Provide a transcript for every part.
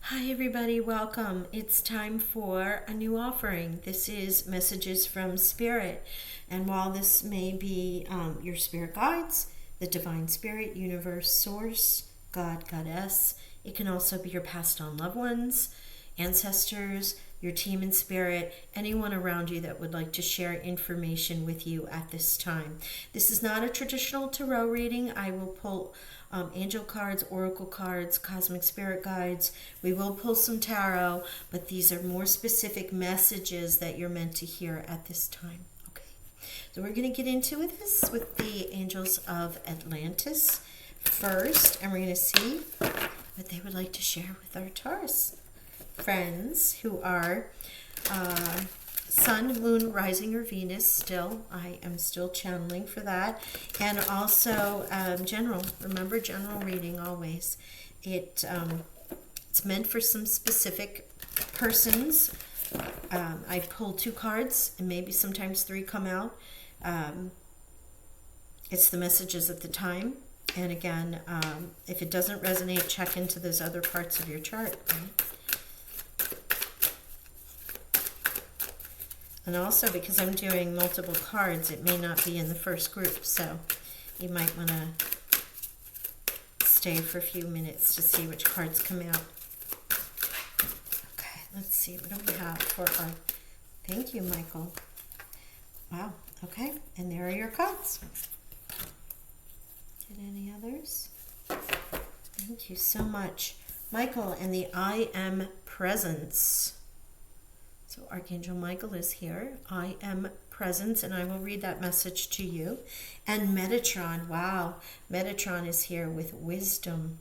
Hi, everybody. Welcome. It's time for a new offering. This is Messages from Spirit. And while this may be your spirit guides, the divine spirit, universe, source, God, goddess, it can also be your passed on loved ones, ancestors, your team in spirit, anyone around you that would like to share information with you at this time. This is not a traditional tarot reading. I will pull angel cards, oracle cards, cosmic spirit guides. We will pull some tarot, but these are more specific messages that you're meant to hear at this time. Okay, so we're going to get into this with the angels of Atlantis first, and we're going to see what they would like to share with our Taurus friends who are Sun, Moon, Rising, or Venus still. I am still channeling for that. And also general. Remember, general reading always. It's meant for some specific persons. I pull 2 cards, and maybe sometimes 3 come out. It's the messages at the time. And again, if it doesn't resonate, check into those other parts of your chart. Right? And also, because I'm doing multiple cards, it may not be in the first group, so you might want to stay for a few minutes to see which cards come out. Okay, let's see. What do we have for our... Thank you, Michael. Wow, okay. And there are your cards. Get any others? Thank you so much. Michael and the I Am Presence. So Archangel Michael is here. I am presence, and I will read that message to you. And Metatron, wow, Metatron is here with wisdom.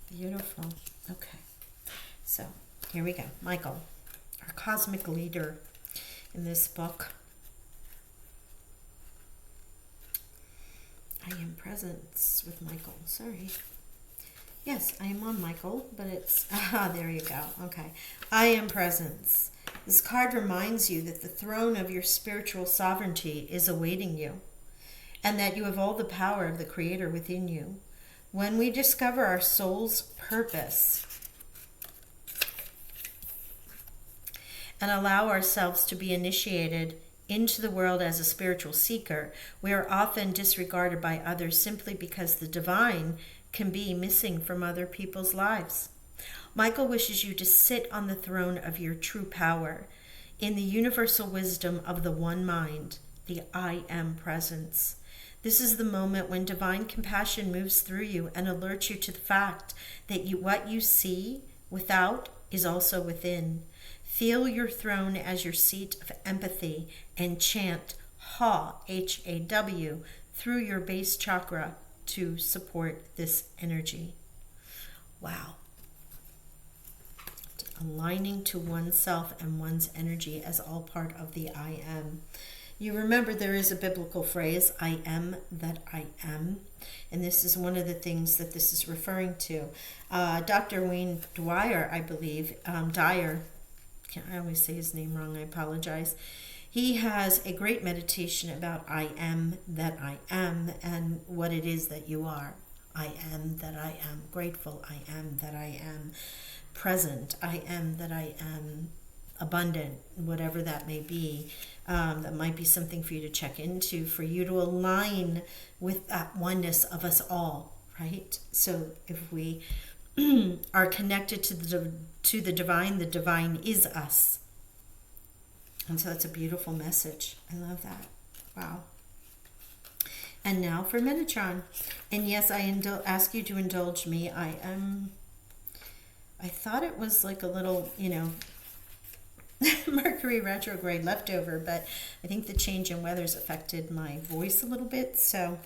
Beautiful. Okay, so here we go. Michael, our cosmic leader in this book. I am presence with Michael. Sorry. Yes, I am on Michael, but it's... there you go. Okay. I am presence. This card reminds you that the throne of your spiritual sovereignty is awaiting you, and that you have all the power of the Creator within you. When we discover our soul's purpose and allow ourselves to be initiated into the world as a spiritual seeker, we are often disregarded by others simply because the divine can be missing from other people's lives. Michael wishes you to sit on the throne of your true power in the universal wisdom of the one mind, the I Am Presence. This is the moment when divine compassion moves through you and alerts you to the fact that what you see without is also within. Feel your throne as your seat of empathy and chant HA, H-A-W, through your base chakra to support this energy. Wow. Aligning to oneself and one's energy as all part of the I Am. You remember there is a biblical phrase, I am that I am. And this is one of the things that this is referring to. Dr. Wayne Dwyer, I believe, Dyer, I always say his name wrong, I apologize. He has a great meditation about I am that I am and what it is that you are. I am that I am grateful. I am that I am present. I am that I am abundant, whatever that may be. That might be something for you to check into, for you to align with that oneness of us all, right? So if we are connected to the divine is us. And so it's a beautiful message. I love that. Wow. And now for Metatron. And yes, I ask you to indulge me. I thought it was like a little, Mercury retrograde leftover, but I think the change in weather's affected my voice a little bit. So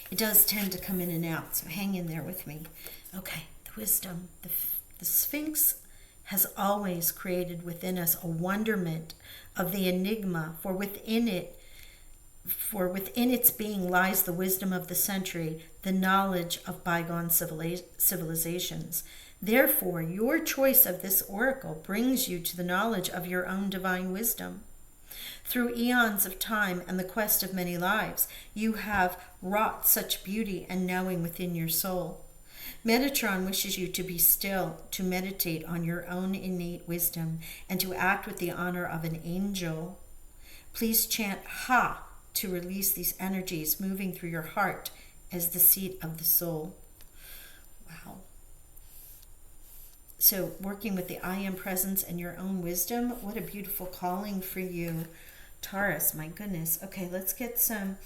it does tend to come in and out. So hang in there with me. Okay, the wisdom. The Sphinx has always created within us a wonderment of the enigma, for within its being lies the wisdom of the century, the knowledge of bygone civilizations. Therefore, your choice of this oracle brings you to the knowledge of your own divine wisdom. Through eons of time and the quest of many lives, you have wrought such beauty and knowing within your soul. Metatron wishes you to be still, to meditate on your own innate wisdom, and to act with the honor of an angel. Please chant Ha to release these energies moving through your heart as the seat of the soul. Wow. So working with the I Am presence and your own wisdom, what a beautiful calling for you, Taurus. My goodness. Okay, let's get some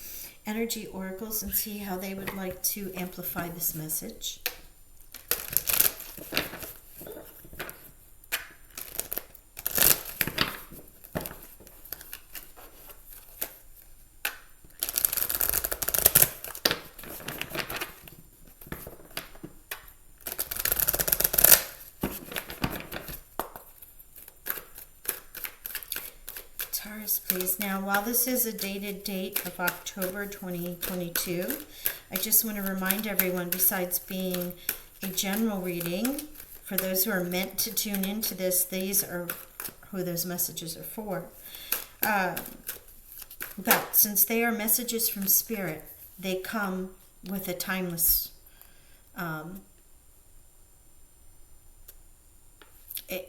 energy oracles and see how they would like to amplify this message. Taurus, please. Now, while this is a dated date of October 2022, I just want to remind everyone, besides being a general reading, for those who are meant to tune into this, these are who those messages are for. But since they are messages from Spirit, they come with a timeless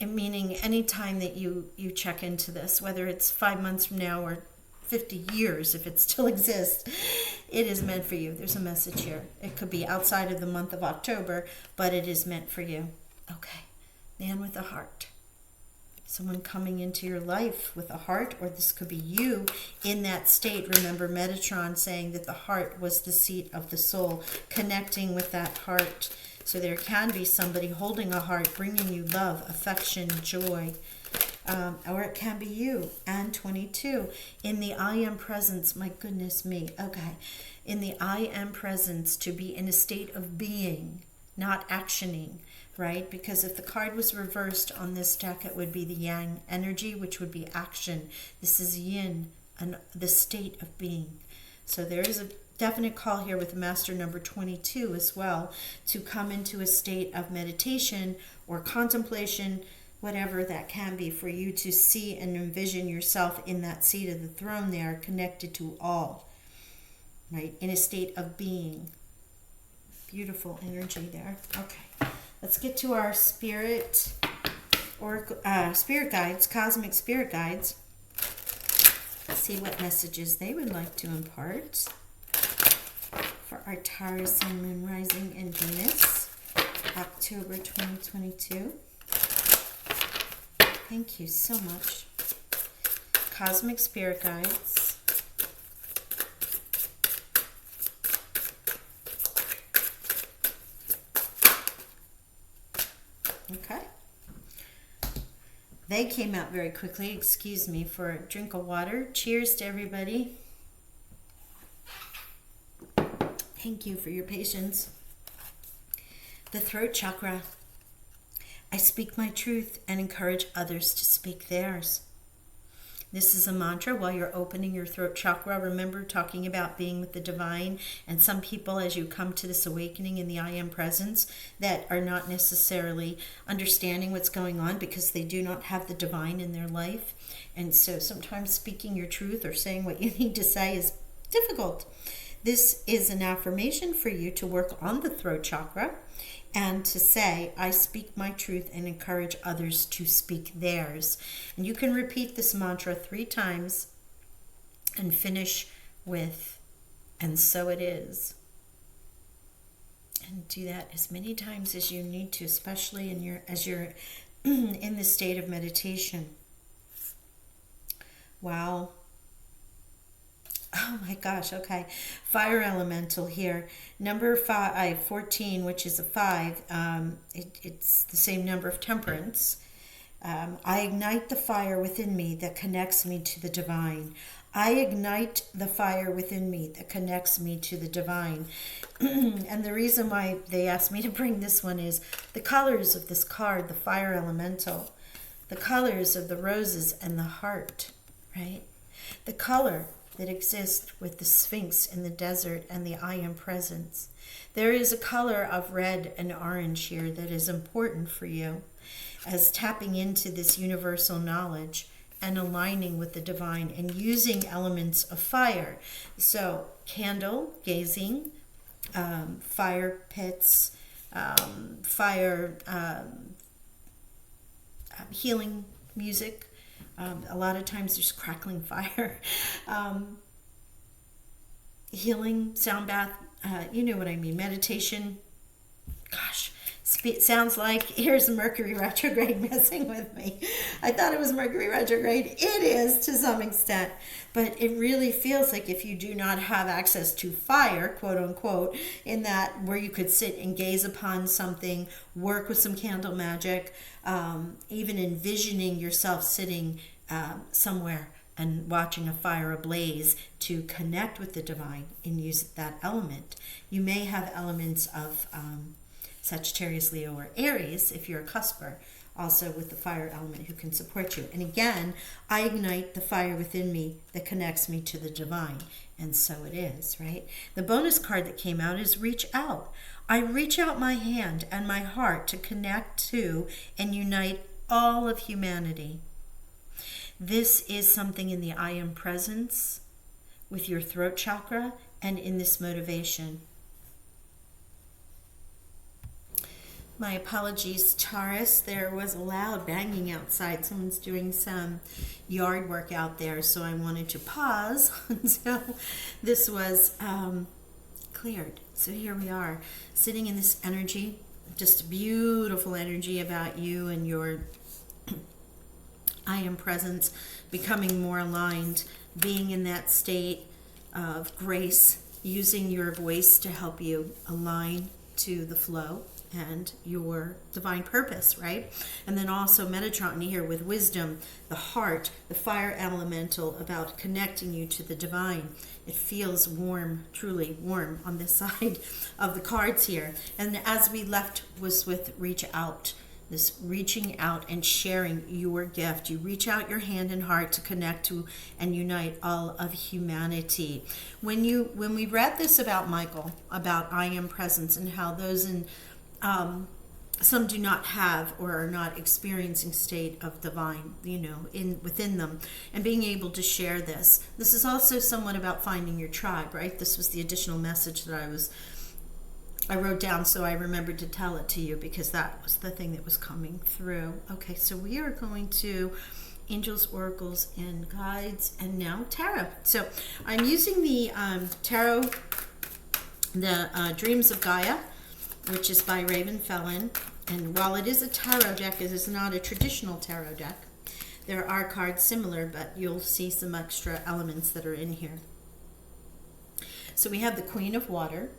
meaning any time that you check into this, whether it's 5 months from now or 50 years, if it still exists, it is meant for you. There's a message here. It could be outside of the month of October, but it is meant for you. Okay, man with a heart. Someone coming into your life with a heart, or this could be you in that state. Remember Metatron saying that the heart was the seat of the soul, connecting with that heart. So there can be somebody holding a heart, bringing you love, affection, joy. Or it can be you. And 22, in the I Am presence, my goodness me. Okay, in the I Am presence, to be in a state of being, not actioning, right? Because if the card was reversed on this deck, it would be the Yang energy, which would be action. This is Yin, and the state of being. So there is a definite call here with master number 22 as well, to come into a state of meditation or contemplation, whatever that can be, for you to see and envision yourself in that seat of the throne there, connected to all, right? In a state of being. Beautiful energy there. Okay, let's get to our spirit guides, cosmic spirit guides. Let's see what messages they would like to impart for our Taurus Sun, Moon, Rising, and Venus, October 2022. Thank you so much. Cosmic Spirit Guides. Okay. They came out very quickly. Excuse me for a drink of water. Cheers to everybody. Thank you for your patience. The throat chakra. I speak my truth and encourage others to speak theirs. This is a mantra while you're opening your throat chakra. Remember talking about being with the divine, and some people, as you come to this awakening in the I Am presence, that are not necessarily understanding what's going on because they do not have the divine in their life. And so sometimes speaking your truth or saying what you need to say is difficult. This is an affirmation for you to work on the throat chakra and to say, I speak my truth and encourage others to speak theirs. And you can repeat this mantra 3 times and finish with, and so it is. And do that as many times as you need to, especially as you're in the state of meditation. Wow. Oh my gosh, okay. Fire elemental here. Number 14, which is a 5. It's the same number of temperance. I ignite the fire within me that connects me to the divine. I ignite the fire within me that connects me to the divine. And the reason why they asked me to bring this one is the colors of this card, the fire elemental, the colors of the roses and the heart, right? The color that exists with the Sphinx in the desert and the I Am presence. There is a color of red and orange here that is important for you as tapping into this universal knowledge and aligning with the divine and using elements of fire. So candle, gazing, fire pits, fire healing music. A lot of times there's crackling fire. Healing, sound bath, you know what I mean, meditation. Gosh, sounds like here's Mercury retrograde messing with me. I thought it was Mercury retrograde. It is to some extent, but it really feels like if you do not have access to fire, quote unquote, in that where you could sit and gaze upon something, work with some candle magic, even envisioning yourself sitting somewhere and watching a fire ablaze to connect with the divine and use that element. You may have elements of Sagittarius, Leo, or Aries if you're a cusper, also with the fire element who can support you. And again, I ignite the fire within me that connects me to the divine. And so it is, right? The bonus card that came out is reach out. I reach out my hand and my heart to connect to and unite all of humanity. This is something in the I am presence with your throat chakra and in this motivation. My apologies, Taurus. There was a loud banging outside. Someone's doing some yard work out there, so I wanted to pause until this was cleared. So here we are, sitting in this energy, just beautiful energy about you and your I am presence, becoming more aligned, being in that state of grace, using your voice to help you align to the flow and your divine purpose, right? And then also Metatron here with wisdom, the heart, the fire elemental about connecting you to the divine. It feels warm, truly warm on this side of the cards here. And as we left was with reach out. This reaching out and sharing your gift. You reach out your hand and heart to connect to and unite all of humanity. When we read this about Michael, about I am presence and how those in some do not have or are not experiencing state of divine, within them, and being able to share this. This is also somewhat about finding your tribe, right? This was the additional message that I wrote down, so I remembered to tell it to you because that was the thing that was coming through. Okay, so we are going to angels, oracles, and guides, and now tarot. So I'm using the tarot, the Dreams of Gaia, which is by Raven Felon. And while it is a tarot deck, it is not a traditional tarot deck. There are cards similar, but you'll see some extra elements that are in here. So we have the Queen of Water.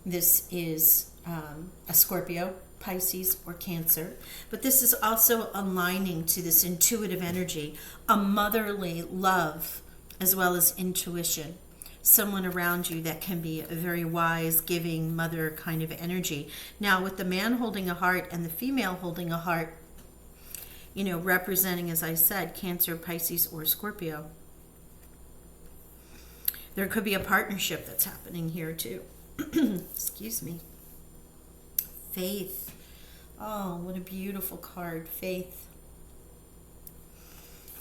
This is a Scorpio, Pisces, or Cancer. But this is also aligning to this intuitive energy, a motherly love, as well as intuition. Someone around you that can be a very wise, giving mother kind of energy. Now, with the man holding a heart and the female holding a heart, representing, as I said, Cancer, Pisces, or Scorpio. There could be a partnership that's happening here too. Excuse me. Faith. Oh, what a beautiful card. Faith.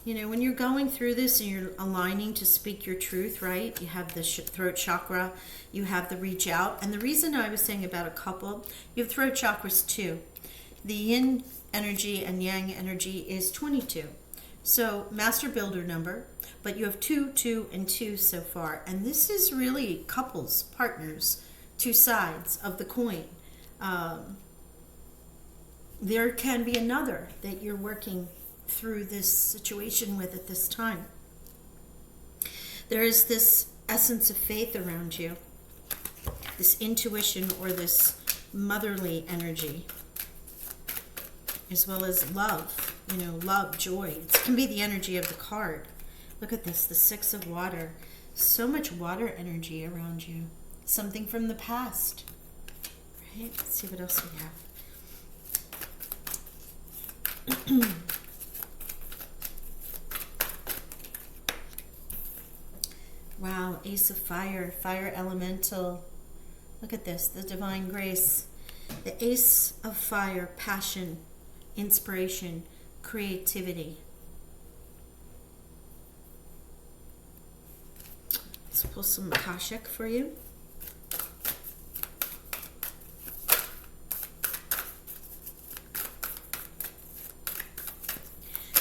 When you're going through this and you're aligning to speak your truth, right? You have the throat chakra, you have the reach out. And the reason I was saying about a couple, you have throat chakras too. The yin energy and yang energy is 22. So master builder number, but you have 2, 2, and 2 so far. And this is really couples, partners, two sides of the coin. There can be another that you're working through this situation with at this time. There is this essence of faith around you, this intuition or this motherly energy, as well as love, love, joy. It can be the energy of the card. Look at this, the Six of Water. So much water energy around you. Something from the past. Right? Let's see what else we have. Wow, Ace of Fire, Fire Elemental. Look at this, the Divine Grace. The Ace of Fire, passion, inspiration, creativity. Let's pull some Akashic for you.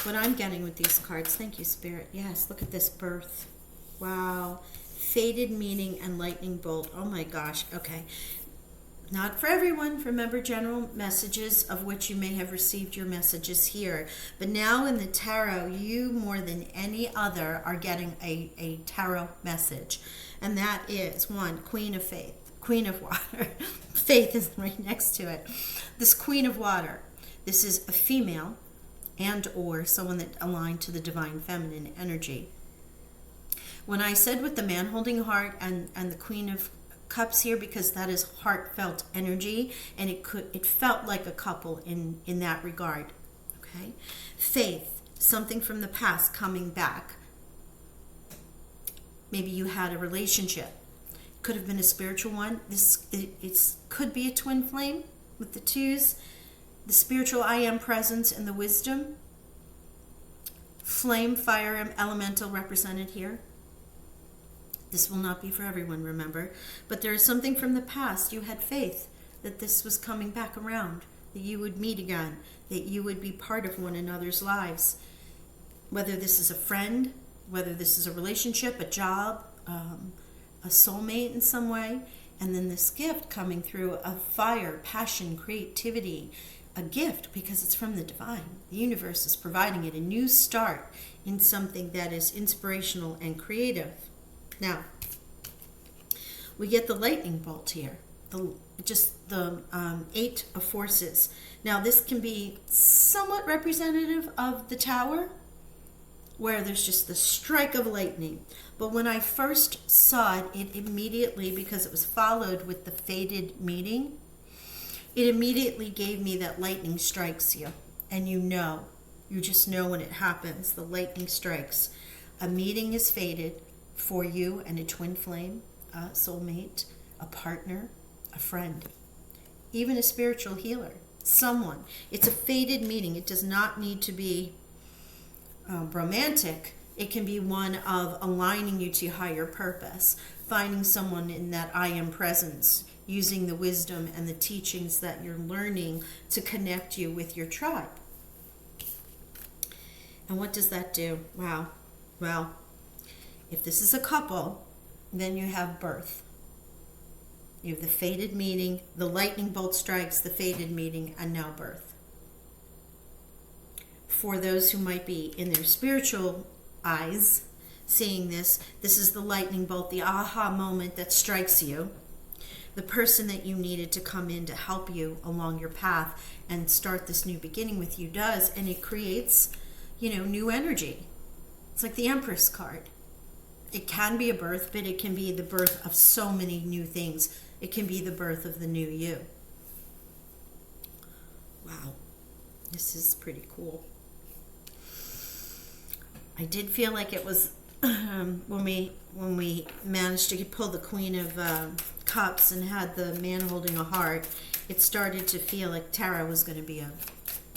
what I'm getting with these cards, thank you, Spirit. Yes, look at this birth. Wow. Faded meaning and lightning bolt. Oh my gosh. Okay. Not for everyone. Remember, general messages, of which you may have received your messages here. But now in the tarot, you more than any other are getting a tarot message. And that is, one, Queen of Faith, Queen of Water. Faith is right next to it. This Queen of Water, this is a female and or someone that aligned to the divine feminine energy. When I said with the man holding a heart and the Queen of Cups here, because that is heartfelt energy, and it felt like a couple in that regard. Okay, faith, something from the past coming back. Maybe you had a relationship, could have been a spiritual one. It could be a twin flame with the twos, the spiritual I am presence and the wisdom. Flame, fire, elemental represented here. This will not be for everyone, remember. But there is something from the past. You had faith that this was coming back around, that you would meet again, that you would be part of one another's lives. Whether this is a friend, whether this is a relationship, a job, a soulmate in some way. And then this gift coming through of fire, passion, creativity, a gift because it's from the divine. The universe is providing it, a new start in something that is inspirational and creative. Now, we get the lightning bolt here, the Eight of Forces. Now, this can be somewhat representative of the Tower, where there's just the strike of lightning. But when I first saw it, it immediately, because it was followed with the faded meeting, it immediately gave me that lightning strikes you. And you just know when it happens, the lightning strikes. A meeting is faded for you and a twin flame, a soulmate, a partner, a friend, even a spiritual healer, someone. It's a faded meeting. It does not need to be romantic. It can be one of aligning you to higher purpose, finding someone in that I am presence, using the wisdom and the teachings that you're learning to connect you with your tribe. And what does that do? Wow. Well, if this is a couple, then you have birth. You have the faded meeting, the lightning bolt strikes, the faded meeting, and now birth. For those who might be in their spiritual eyes seeing this, this is the lightning bolt, the aha moment that strikes you. The person that you needed to come in to help you along your path and start this new beginning with you does, and it creates, new energy. It's like the Empress card. It can be a birth, but it can be the birth of so many new things. It can be the birth of the new you. Wow, this is pretty cool. I did feel like it was when we managed to pull the Queen of Cups and had the man holding a heart, it started to feel like tarot was going to be a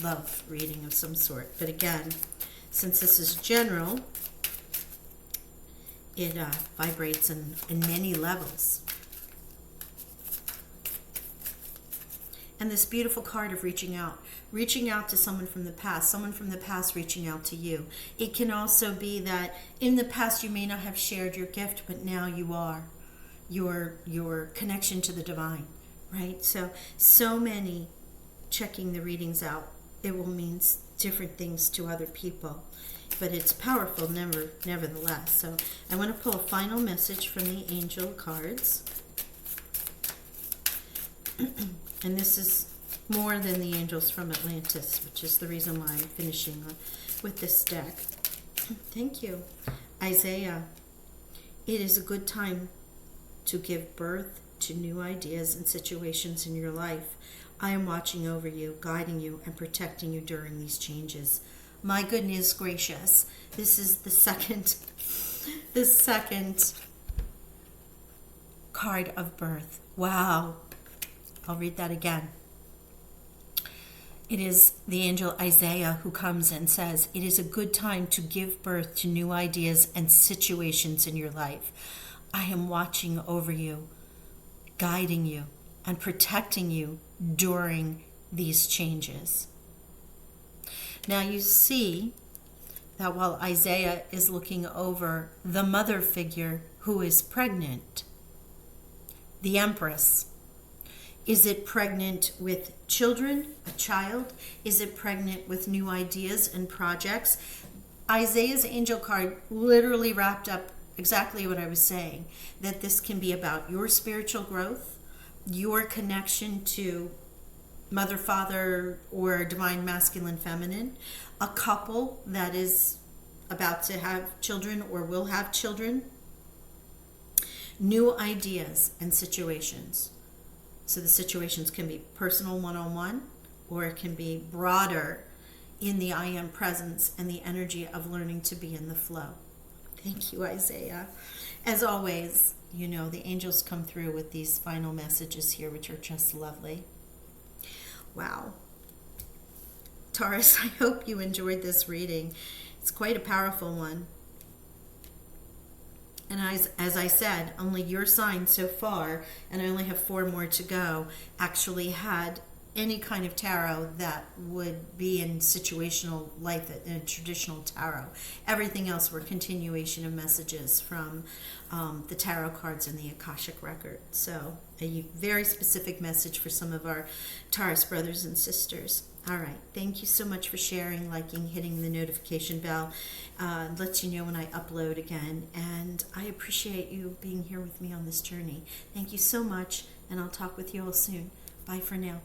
love reading of some sort. But again, since this is general, it vibrates in many levels. And this beautiful card of reaching out to someone from the past reaching out to you. It can also be that in the past you may not have shared your gift, but now you are. Your connection to the divine, right? So many checking the readings out. It will mean different things to other people, but it's powerful nevertheless. So I want to pull a final message from the angel cards. And this is more than the angels from Atlantis, which is the reason why I'm finishing with this deck. Thank you. Isaiah, it is a good time to give birth to new ideas and situations in your life. I am watching over you, guiding you, and protecting you during these changes. My goodness gracious. This is the second card of birth. Wow. I'll read that again. It is the angel Isaiah who comes and says, it is a good time to give birth to new ideas and situations in your life. I am watching over you, guiding you, and protecting you during these changes. Now you see that while Isaiah is looking over the mother figure who is pregnant, the Empress, is it pregnant with children, a child? Is it pregnant with new ideas and projects? Isaiah's angel card literally wrapped up exactly what I was saying, that this can be about your spiritual growth, your connection to mother, father, or divine masculine, feminine, a couple that is about to have children or will have children, new ideas and situations. So the situations can be personal, one-on-one, or it can be broader in the I am presence and the energy of learning to be in the flow. Thank you, Isaiah. As always, you know, the angels come through with these final messages here, which are just lovely. Wow. Taurus, I hope you enjoyed this reading. It's quite a powerful one. And as I said, only your sign so far, and I only have 4 more to go, actually had any kind of tarot that would be in situational life, in a traditional tarot. Everything else were continuation of messages from the tarot cards and the Akashic record. So a very specific message for some of our Taurus brothers and sisters. All right. Thank you so much for sharing, liking, hitting the notification bell. Lets you know when I upload again. And I appreciate you being here with me on this journey. Thank you so much, and I'll talk with you all soon. Bye for now.